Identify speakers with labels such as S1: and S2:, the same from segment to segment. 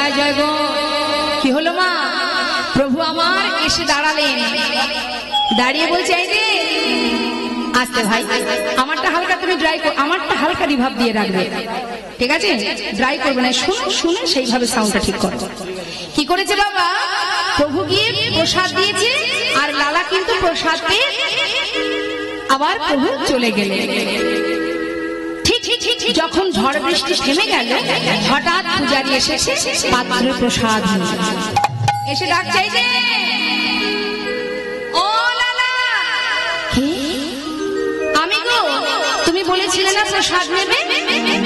S1: জয় জয় গো। কি হলো মা? প্রভু আমার এসে দাঁড়ালেন, দাঁড়িয়ে বলছে এই যে আসতে ভাই, আমারটা হালকা তুমি ড্রাই করো, আমারটা হালকা রিভাব দিয়ে রাখবে, ঠিক আছে? ড্রাই করবে না, শুনে সেইভাবে সাউন্ডটা ঠিক করো। কি করেছে বাবা? প্রভু গিয়ে প্রসাদ দিয়েছে, আর লালা কিন্তু প্রসাদ পেয়ে আবার প্রভু চলে গেলেন। ঠিক যখন ঝড় বৃষ্টি থেমে গেল, হঠাৎ পূজারি এসেছে পাত্রে প্রসাদ এসে ডাক চাইছে, ও লালা। আমি গো, তুমি বলেছিলে না প্রসাদ নেবে,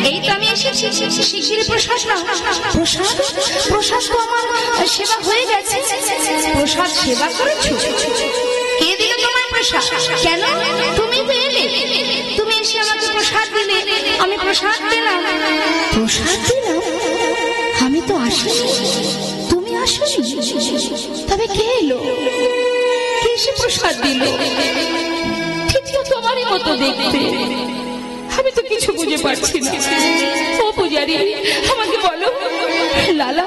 S1: এই তো আমি এসেছি। শিগগিরই প্রসাদ নাও। প্রসাদ? প্রসাদ তো আমার সেবা হয়ে গেছে। প্রসাদ সেবা করেছো? কে দিল তোমার প্রসাদ? কেন? তুমি তো এলে, তুমি এসে আমাকে প্রসাদ দিলে, আমি প্রসাদ দিলাম। প্রসাদ দিলাম? আমি তো আসিনি, তুমি আসনি, তবে কে এলো? কে এসে প্রসাদ দিল? ঠিক তো তোমারই মতো দেখতে, আমি তো কিছু বুঝে পারছি না। ও পূজারি, আমাকে বলো, লালা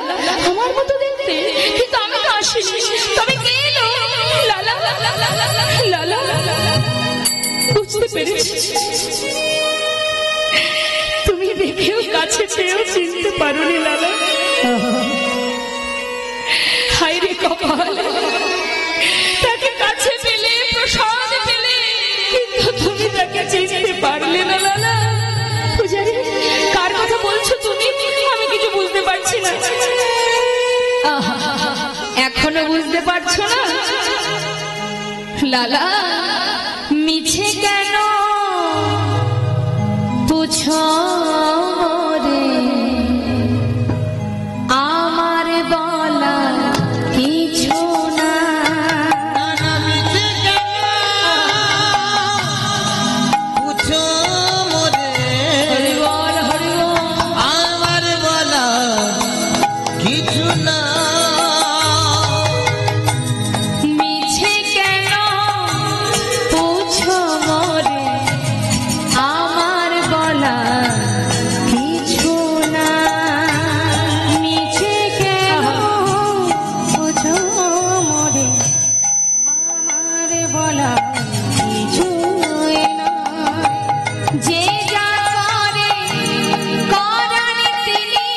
S1: আমার মতো দেখতে, কিন্তু আমি তো আসিনি, তবে কে এলো? লালা লালা, বুঝতে পেরেছি, তুমি দেখেও কাছে পেয়েও চিনতে পারোনি লালা। হায় রে কপাল, তাকে কাছে পেলে, প্রসাদ পেলে, কিন্তু তুমি তাকে চিনতে পারলে না লালা। পূজারি, কার কথা বলছো তুমি? আমি কিছু বুঝতে পারছি না। এখনো বুঝতে পারছো না লালা? মিছে কেন পুছো রে, আমার বলা কিছু না।
S2: পুছো মোরে, হরি বল হরি বল, আমার বলা কিছু না।
S1: মিছে কেন পুছো মোরে, আমার বলা কিছু না। মিছে কেন পুছো মোরে, আমার বলা কিছু না। যে যা করে করেন তিনি,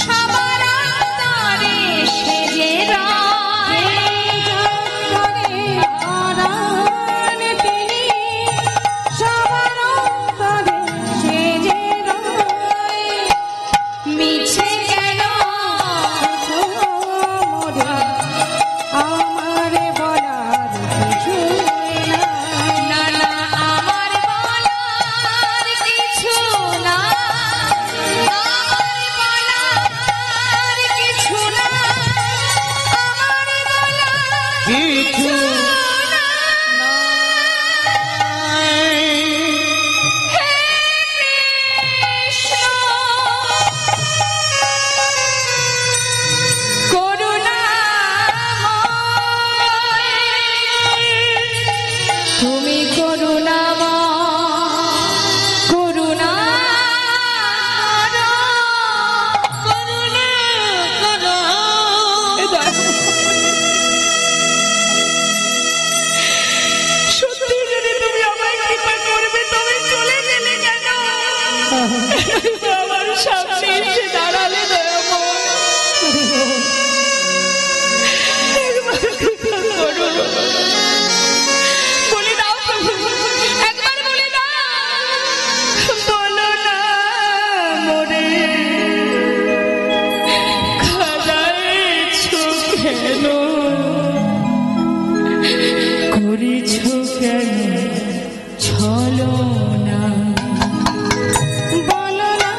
S1: সবার অন্তরে সে যে রয়। করেন তিনি, সবার অন্তরে সে যে রয়। মিছে কেন মোরে, আমার বলার কিছু না। না আমার বলার কিছু না, আমার বলার কিছু না, আমার বলার
S2: কিছু
S1: তুমি সত্যি যদি তুমি আমায় কৃপা করবে, তবে চলে গেলে কেন? আমার সামনে এসে দাঁড়ালে দয়াময়, একবার কৃপা করো। বলে দাও প্রভু, একবার বলে দাও, বলো না মোরে খাদাইছো কেন, করেছো কেন ছলনা, বলো না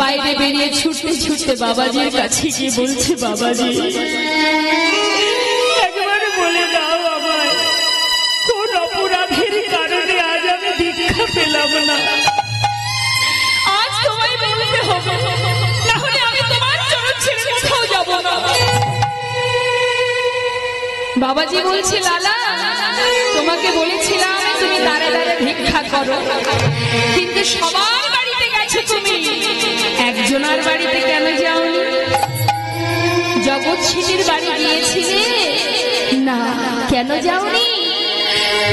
S1: বাইরে বেরিয়ে ছুটতে ছুটতে বাবাজির কাছে গিয়ে বলছে, বাবাজি একবার বলে দাও আমায় কোন অপরাধের কারণে আজ আমি দীক্ষা পেলাম না। আজ তোমায় বলতে হবে, না হলে আমি তোমার চরণ ছেড়ে কোথাও যাব না। বাবাজি বলছে, লালা তোমাকে বলেছিলাম তুমি দাঁড়ে দাঁড়ে ভিক্ষা করো, কিন্তু সবার বাড়িতে গেছো তুমি, একজনের বাড়িতে কেন যাওনি? জগৎ ছেলের বাড়ি গিয়েছিলে না, কেন যাওনি?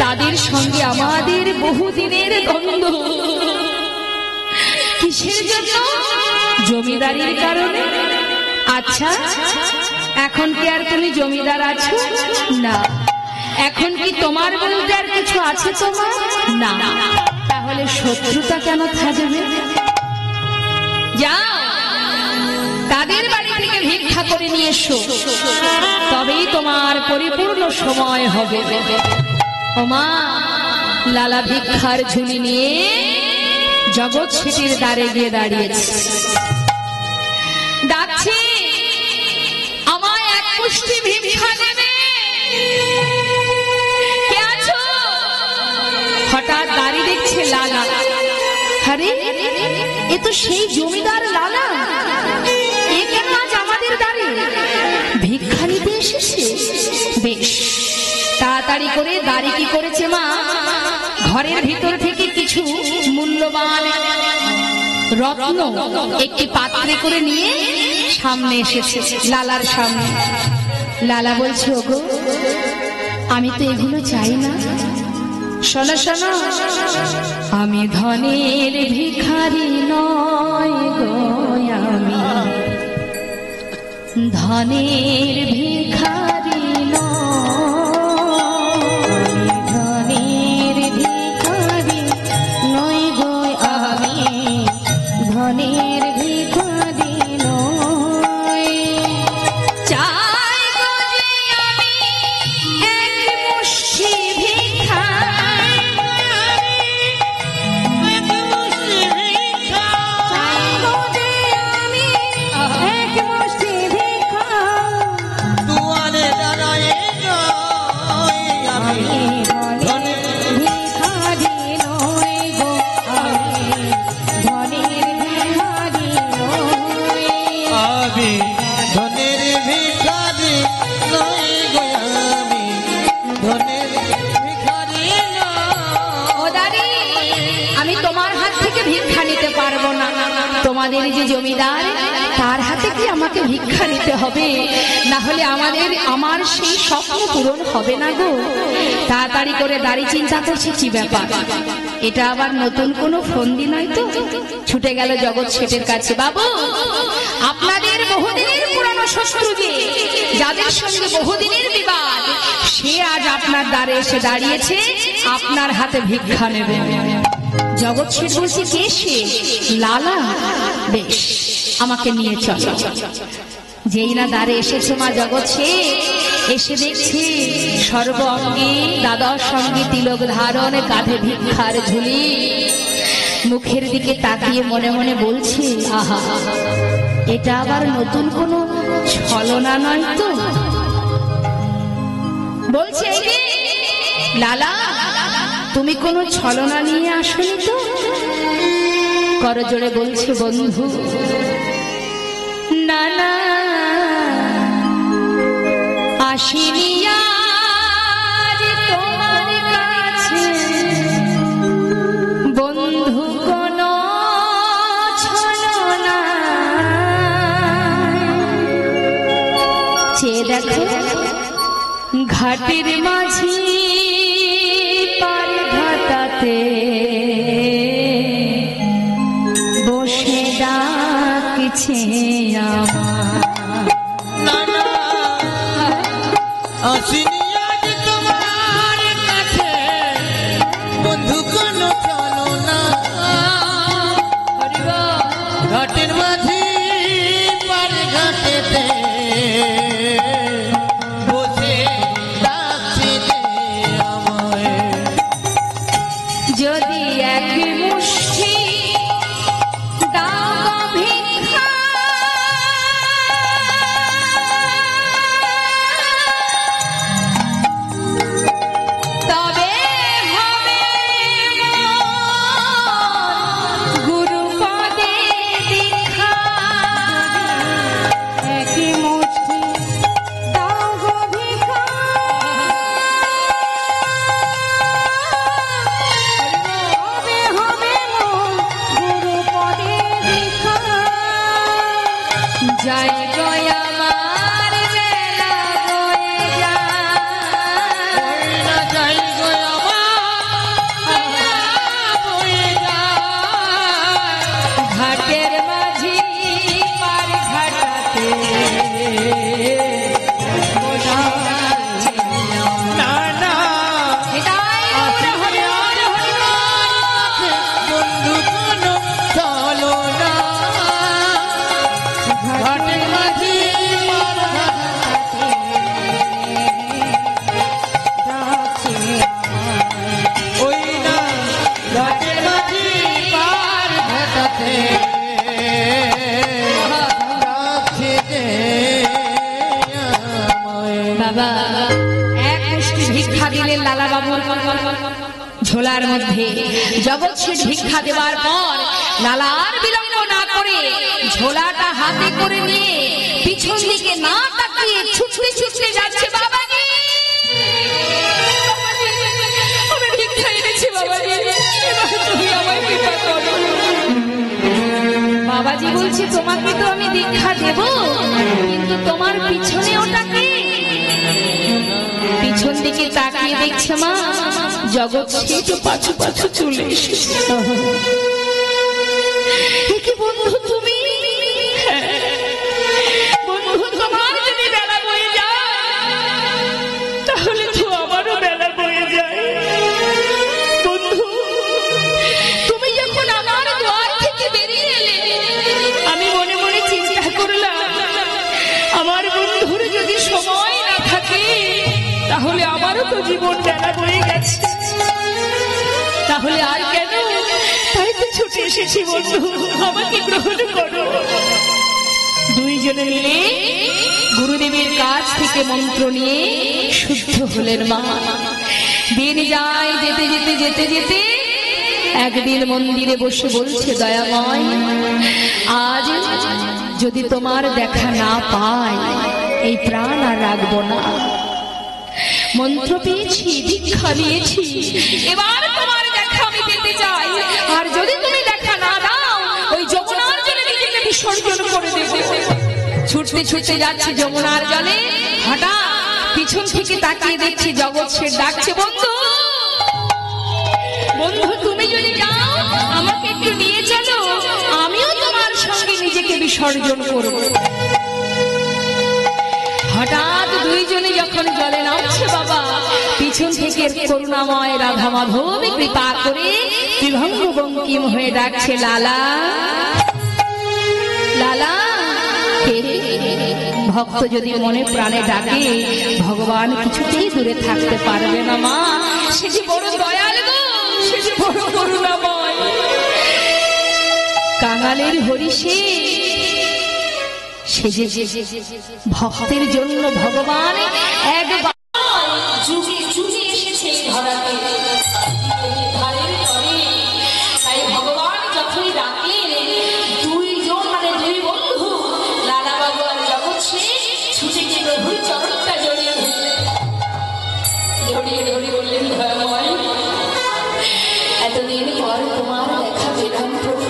S1: তাদের সঙ্গে আমাদের বহুদিনের দ্বন্দ্ব। কিসের জন্য? জমিদারির কারণে। আচ্ছা এখন কি আর তুমি জমিদার আছো? না। এখন কি তোমার বলতে আর কিছু আছে তোমার? না। তাহলে শত্রুতা কেন থাকবে? যাও তাদের বাড়ি থেকে ভিক্ষা করে নিয়ে এসো, তবেই তোমার পরিপূর্ণ সময় হবে। ওমা লালা ভিক্ষার ঝুলি নিয়ে জগৎ ছেলের দ্বারে গিয়ে দাঁড়িয়েছে, ডাকছে আমায় এক মুষ্টি ভিক্ষা দেবে, কে আছো? হঠাৎ দাঁড়িয়ে দেখছে লালা, আরে এ তো সেই জমিদার লালা, এ কেন আজ আমাদের দ্বারে ভিক্ষা নিতে এসেছে? বেশ তাড়াতাড়ি করে দাঁড়ি কি করেছে মা, ঘরের ভিতর থেকে কিছু মূল্যবান রত্ন একটি পাত্রে করে নিয়ে সামনে এসেছে লালার সামনে। লালা বলছে, ওগো আমি তো এগুলো চাই না, শোনো শোনো, আমি ধনের ভিখারি নয় গো, আমি ধনের ভিখারি তোমাদের যে জমিদার তার হাতে কি আমাকে ভিক্ষা নিতে হবে? না হলে আমার সেই স্বপ্ন পূরণ হবে না গো। তাড়াতাড়ি করে দাঁড়িয়ে চিন্তা করছি কি ব্যাপার, এটা আবার নতুন কোনো ফন্দি নয় তো? ছুটে গেল জগৎ শেঠের কাছে, বাবু আপনাদের বহুদিনের পুরানো শত্রু যে, যাদের সঙ্গে বহুদিনের বিবাদ, সে আজ আপনার দ্বারে এসে দাঁড়িয়েছে, আপনার হাতে ভিক্ষা নেবে। জগৎ শেঠ বলছে, কে সে? লালা। বেশ আমাকে নিয়ে চলো। যেই না দ্বারে এসেছে মা জগৎ শেঠ, এসে দেখছি সর্ব অঙ্গে দ্বাদশ সঙ্গে তিলক ধারণ, কাঁধে ভিক্ষার ঝুলি, মুখের দিকে তাকিয়ে মনে মনে বলছে, আহা এটা আবার নতুন কোনো ছলনা নয় তো? বলছে, লালা তুমি কোনো ছলনা নিয়ে আসনি তো? করজোড়ে বলছে, বন্ধু না না আসিনি আজ তোমার কাছে, বন্ধু কোনো ছলনা। চেয়ে দেখো ঘাটের মাঝি পার ঘাটাতে বসে ডাকছে
S2: আসিনি আজ তোমার কাছে, বন্ধু কোনো ছলনা। ঘাটের মাঝি পার ঘাটেতে বসে ডাকছে আমায়,
S1: যদি এক মুষ্টি দাও ভিক্ষা বাবা এক মুষ্টি ভিক্ষা দিলেন লালা বাবুর ঝোলার মধ্যে। জগৎ শেঠ ভিক্ষা দেওয়ার পর লালা আর বিলম্ব না করে ঝোলাটা হাতে করে নিয়ে পিছন দিকে না তাকিয়ে ছুটতে ছুটতে যাচ্ছে। বাবাজি আমি ভিক্ষা এনেছি বাবাজি, এবার তুমি আমায় কৃপা করো। বাবাজি বলছে তোমাকে তো আমি দীক্ষা দেব, কিন্তু তোমার পিছনে ওটাকে। পিছন দিকে তাকিয়ে দেখছে মা জগৎ শেঠ পাছু পাছু চলে এসেছে। কি বন্ধু তুমি? বন্ধু তোমার যদি বেলা বয়ে যায় তাহলে তো আমারও বেলা বয়ে যায়। বন্ধু তুমি যখন আমার দ্বার থেকে বেরিয়ে এলে আমি মনে মনে চিন্তা করলাম আমার বন্ধুর যদি সময় না থাকে তাহলে আমারও তো জীবন বেলা বয়ে গেছে, তাহলে আর কেন? তাই তো ছুটে এসেছি বন্ধু, আমাকে গ্রহণ করো। দুইজনে মিলে গুরুদেবের কাছ থেকে মন্ত্র নিয়ে শুদ্ধ হলেন মা। দিন যায় যেতে যেতে যেতে যেতে একদিন মন্দিরে বসে বলছে দয়াময় আজ যদি তোমার দেখা না পাই এই প্রাণ আর রাখবো না। মন্ত্র পেয়েছি, দীক্ষা নিয়েছি, এবার তোমার দেখা আমি পেতে চাই। আর যদি তুমি দেখা না দাও ওই যমুনার জলে নিজেকে বিসর্জন করে দেব। ছুটতে ছুটতে যাচ্ছে যমুনার জলে, হঠাৎ পিছন থেকে তাকিয়ে দেখছি জগৎ শেঠ ডাকছে বন্ধু বন্ধু তুমি যদি যাও আমাকে একটু নিয়ে চলো, আমিও তোমার সঙ্গে নিজেকে বিসর্জন করব। হঠাৎ দুইজনে যখন জলে নামছে বাবা পিছন থেকে করুণাময় রাধা মাধব কৃপা করে বিভঙ্গ বঙ্কিম হয়ে ডাকছে লালা লালা। ভক্ত যদি মনে প্রাণে ডাকে ভগবান কিছুতেই দূরে থাকতে পারবে না মা, সে যে বড় দয়াল গো, সে যে বড় করুণাময়। কাঙালের হরিষে সে যে ভক্তের জন্য ভগবান একবার যুগে যুগে এসেছে ধরাতে। তাই ভগবান যখনই ডাকলেন দুইজন মানে দুই বন্ধু লালা বাবু আর জগৎ শেঠ ছুটে গিয়ে প্রভুর চরণটা জড়িয়ে ধরলেন। জড়িয়ে ধরে বললেন দয়াময় এতদিন পর তোমার দেখা পেলাম প্রভু,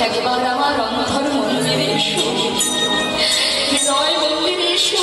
S1: একবার আমার অন্তর মন্দিরে এসো, হৃদয় মন্দিরে এসো।